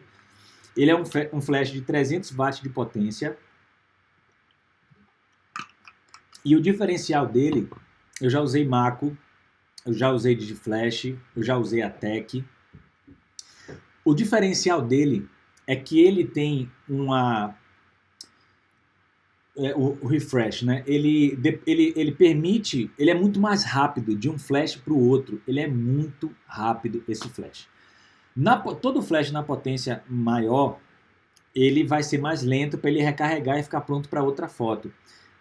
Ele é um flash de 300 watts de potência. E o diferencial dele, eu já usei Mako, eu já usei Digiflash, eu já usei a Tech. O diferencial dele é que ele tem o refresh, né? Ele permite, ele é muito mais rápido de um flash para o outro. Ele é muito rápido esse flash. Todo flash na potência maior, ele vai ser mais lento para ele recarregar e ficar pronto para outra foto.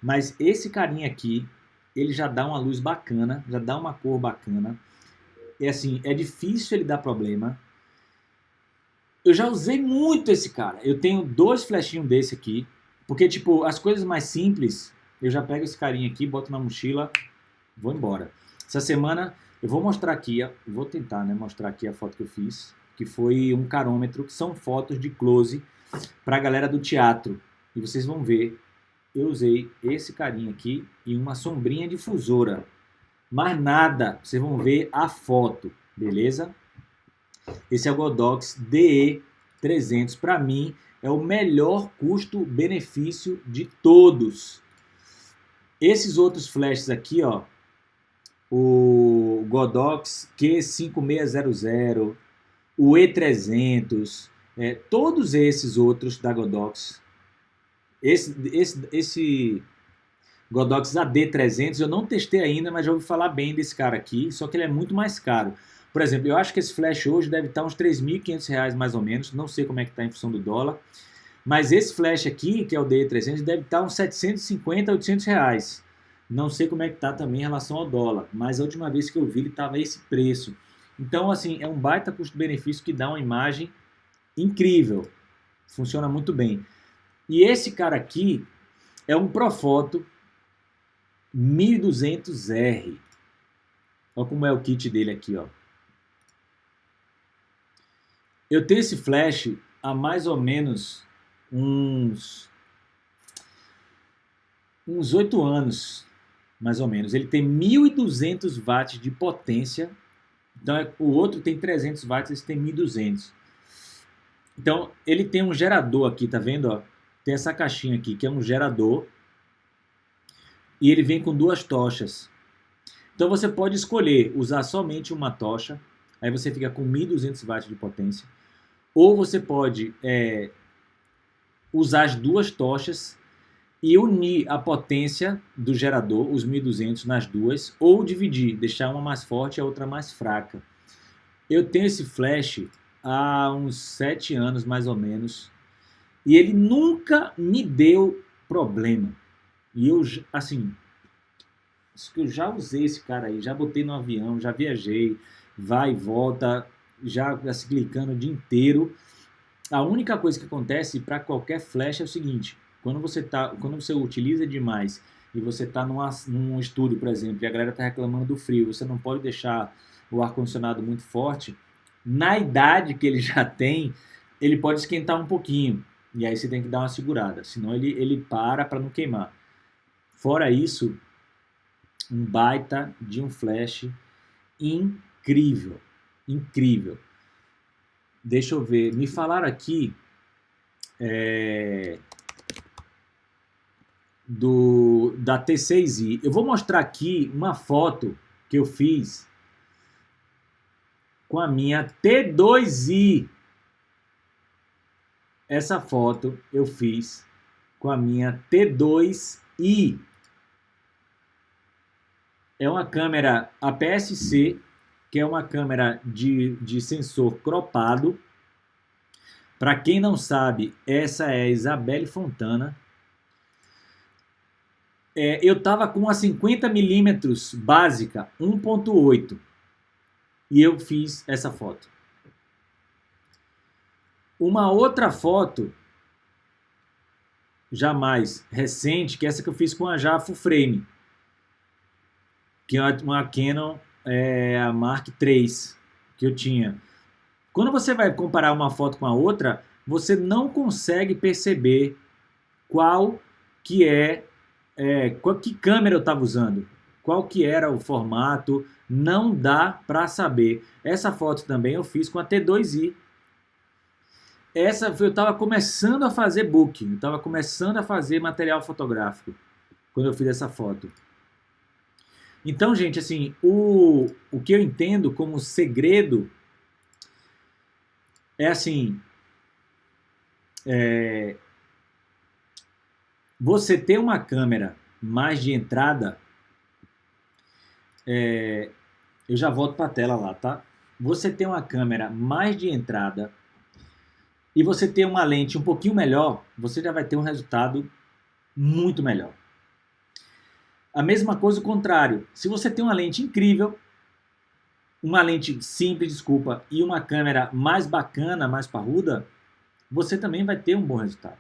Mas esse carinha aqui, ele já dá uma luz bacana, já dá uma cor bacana. É assim, é difícil ele dar problema. Eu já usei muito esse cara. Eu tenho dois flashinhos desse aqui. Porque, tipo, as coisas mais simples, eu já pego esse carinha aqui, boto na mochila, vou embora. Essa semana, eu vou mostrar aqui, vou tentar, né, mostrar aqui a foto que eu fiz, que foi um carômetro, que são fotos de close pra galera do teatro. E vocês vão ver, eu usei esse carinha aqui e uma sombrinha difusora. Mais nada, vocês vão ver a foto, beleza? Esse é o Godox DE300, para mim é o melhor custo-benefício de todos. Esses outros flashes aqui, ó, o Godox Q5600, o E300, todos esses outros da Godox, esse Godox AD300 eu não testei ainda, mas já ouvi falar bem desse cara aqui, só que ele é muito mais caro. Por exemplo, eu acho que esse flash hoje deve estar uns R$3.500 mais ou menos, não sei como é que está em função do dólar, mas esse flash aqui, que é o DE300, deve estar uns R$750, R$800. Não sei como é que está também em relação ao dólar, mas a última vez que eu vi ele estava esse preço. Então, assim, é um baita custo-benefício que dá uma imagem incrível, funciona muito bem. E esse cara aqui é um Profoto 1200R. Olha como é o kit dele aqui, ó. Eu tenho esse flash há mais ou menos uns 8 anos, mais ou menos. Ele tem 1200 watts de potência. Então, o outro tem 300 watts, esse tem 1200. Então, ele tem um gerador aqui, tá vendo? Ó? Tem essa caixinha aqui, que é um gerador. E ele vem com duas tochas. Então, você pode escolher usar somente uma tocha. Aí você fica com 1200 watts de potência. Ou você pode usar as duas tochas e unir a potência do gerador, os 1200 nas duas, ou dividir, deixar uma mais forte e a outra mais fraca. Eu tenho esse flash há uns 7 anos, mais ou menos, e ele nunca me deu problema. E eu, assim, Isso que eu já usei esse cara aí, já botei no avião, já viajei, vai e volta, já assim, clicando o dia inteiro. A única coisa que acontece para qualquer flash é o seguinte: quando você utiliza demais e você está num estúdio, por exemplo, e a galera está reclamando do frio, você não pode deixar o ar-condicionado muito forte. Na idade que ele já tem, ele pode esquentar um pouquinho. E aí você tem que dar uma segurada, senão ele para não queimar. Fora isso, um baita de um flash incrível. Incrível. Deixa eu ver. Me falaram aqui da T6i. Eu vou mostrar aqui uma foto que eu fiz com a minha T2i. Essa foto eu fiz com a minha T2i. É uma câmera APS-C, que é uma câmera de sensor cropado. Para quem não sabe, essa é a Isabelle Fontana. Eu estava com uma 50mm básica, 1.8, e eu fiz essa foto. Uma outra foto, já mais recente, que é essa que eu fiz com a já full frame, que é uma Canon a Mark III que eu tinha. Quando você vai comparar uma foto com a outra, você não consegue perceber qual que que câmera eu estava usando, qual que era o formato, não dá para saber. Essa foto também eu fiz com a T2i. Essa eu estava começando a fazer booking, eu estava começando a fazer material fotográfico quando eu fiz essa foto. Então, gente, assim, o que eu entendo como segredo é assim, você ter uma câmera mais de entrada, eu já volto para a tela lá, tá? Você ter uma câmera mais de entrada e você ter uma lente um pouquinho melhor, você já vai ter um resultado muito melhor. A mesma coisa o contrário. Se você tem uma lente incrível, uma lente simples, desculpa, e uma câmera mais bacana, mais parruda, você também vai ter um bom resultado.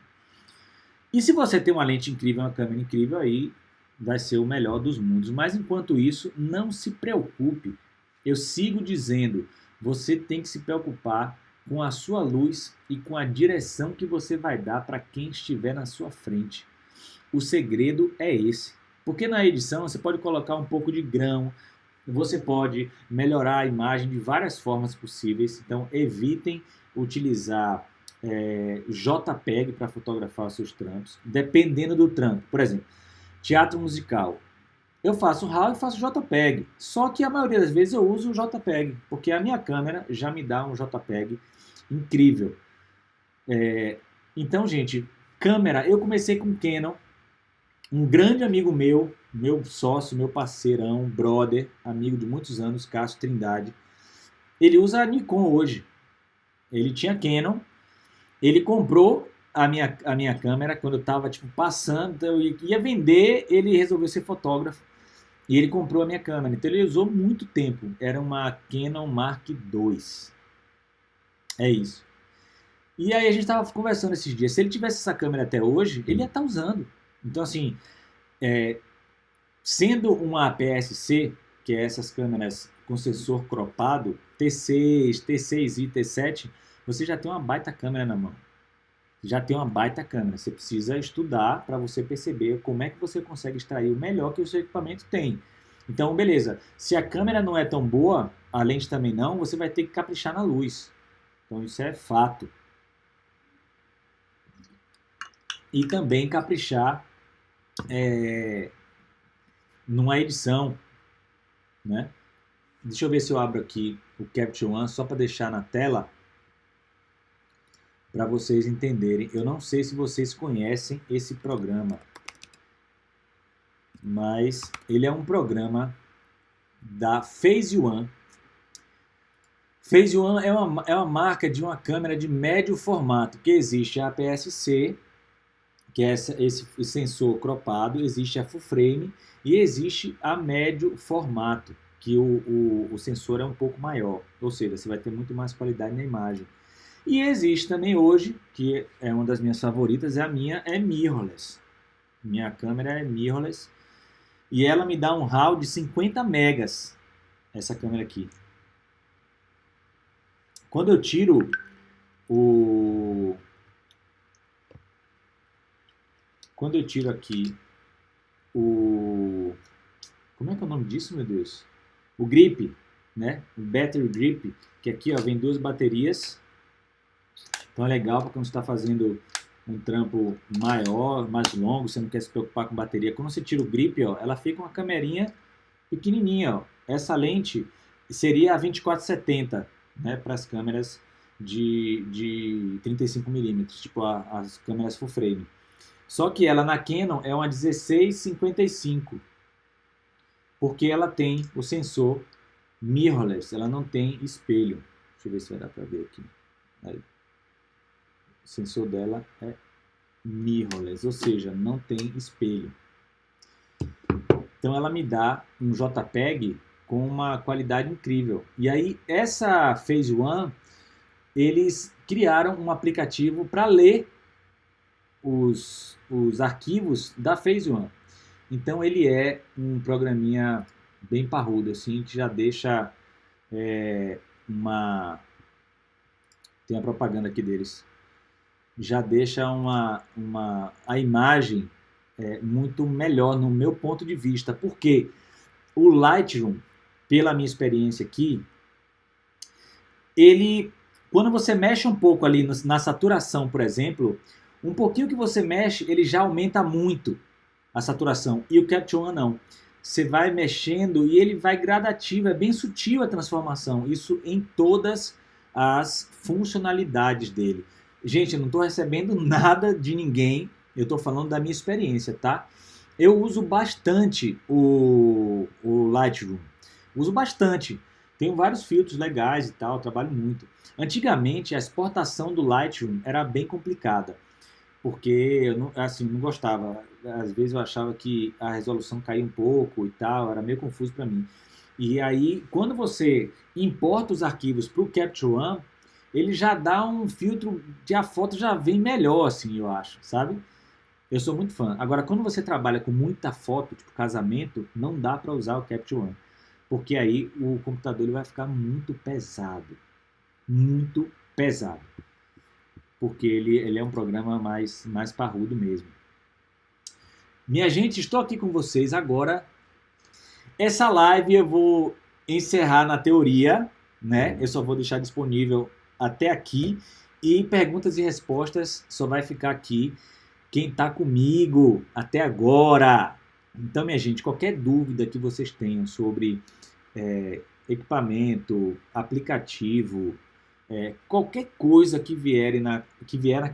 E se você tem uma lente incrível, uma câmera incrível, aí vai ser o melhor dos mundos. Mas enquanto isso, não se preocupe. Eu sigo dizendo, você tem que se preocupar com a sua luz e com a direção que você vai dar para quem estiver na sua frente. O segredo é esse. Porque na edição você pode colocar um pouco de grão, você pode melhorar a imagem de várias formas possíveis. Então evitem utilizar JPEG para fotografar os seus trampos, dependendo do trampo. Por exemplo, teatro musical. Eu faço RAW e faço JPEG. Só que a maioria das vezes eu uso o JPEG, porque a minha câmera já me dá um JPEG incrível. Então, gente, câmera, eu comecei com Canon. Um grande amigo meu sócio, meu parceirão, brother, amigo de muitos anos, Cássio Trindade, ele usa a Nikon hoje. Ele tinha Canon, ele comprou a minha câmera quando eu estava passando, então eu ia vender, ele resolveu ser fotógrafo e ele comprou a minha câmera. Então ele usou muito tempo, era uma Canon Mark II. É isso. E aí a gente estava conversando esses dias, se ele tivesse essa câmera até hoje, ele ia estar usando. Então, assim, sendo uma APS-C, que é essas câmeras com sensor cropado, T6, T6i, T7, você já tem uma baita câmera na mão. Já tem uma baita câmera. Você precisa estudar para você perceber como é que você consegue extrair o melhor que o seu equipamento tem. Então, beleza. Se a câmera não é tão boa, a lente também não, você vai ter que caprichar na luz. Então, isso é fato. E também caprichar numa edição, né? Deixa eu ver se eu abro aqui o Capture One só para deixar na tela para vocês entenderem. Eu não sei se vocês conhecem esse programa, mas ele é um programa da Phase One. Phase One é uma marca de uma câmera de médio formato, que existe a APS-C, que é esse sensor cropado, existe a full frame e existe a médio formato, que o sensor é um pouco maior, ou seja, você vai ter muito mais qualidade na imagem. E existe também hoje, que é uma das minhas favoritas, a minha é mirrorless. Minha câmera é mirrorless e ela me dá um RAW de 50 megas, essa câmera aqui. Quando eu tiro aqui como é que é o nome disso, meu Deus? O grip, né? O battery grip, que aqui, ó, vem 2 baterias. Então é legal para quando você está fazendo um trampo maior, mais longo, você não quer se preocupar com bateria. Quando você tira o grip, ó, ela fica uma camerinha pequenininha, ó. Essa lente seria a 24-70, né, para as câmeras de 35mm, tipo as câmeras full frame. Só que ela na Canon é uma 16-55, porque ela tem o sensor mirrorless, ela não tem espelho. Deixa eu ver se vai dar para ver aqui. Aí. O sensor dela é mirrorless, ou seja, não tem espelho. Então ela me dá um JPEG com uma qualidade incrível. E aí essa Phase One, eles criaram um aplicativo para ler os arquivos da Phase One. Então ele é um programinha bem parrudo, assim, que já deixa tem a propaganda aqui deles. Já deixa a imagem muito melhor no meu ponto de vista, porque o Lightroom, pela minha experiência aqui, quando você mexe um pouco ali na saturação, por exemplo, um pouquinho que você mexe, ele já aumenta muito a saturação, e o Capture One não. Você vai mexendo e ele vai gradativo, é bem sutil a transformação, isso em todas as funcionalidades dele. Gente, eu não estou recebendo nada de ninguém, eu estou falando da minha experiência, tá? Eu uso bastante o Lightroom, uso bastante. Tenho vários filtros legais e tal, trabalho muito. Antigamente, a exportação do Lightroom era bem complicada, porque eu não gostava. Às vezes eu achava que a resolução caía um pouco e tal, era meio confuso para mim. E aí, quando você importa os arquivos para o Capture One, ele já dá um filtro que a foto já vem melhor, assim, eu acho, sabe? Eu sou muito fã. Agora, quando você trabalha com muita foto, tipo casamento, não dá para usar o Capture One, porque aí o computador ele vai ficar muito pesado, porque ele é um programa mais parrudo mesmo. Minha gente, estou aqui com vocês agora. Essa live eu vou encerrar na teoria, né? Eu só vou deixar disponível até aqui, e perguntas e respostas só vai ficar aqui quem está comigo até agora. Então, minha gente, qualquer dúvida que vocês tenham sobre equipamento, aplicativo, qualquer coisa que vier na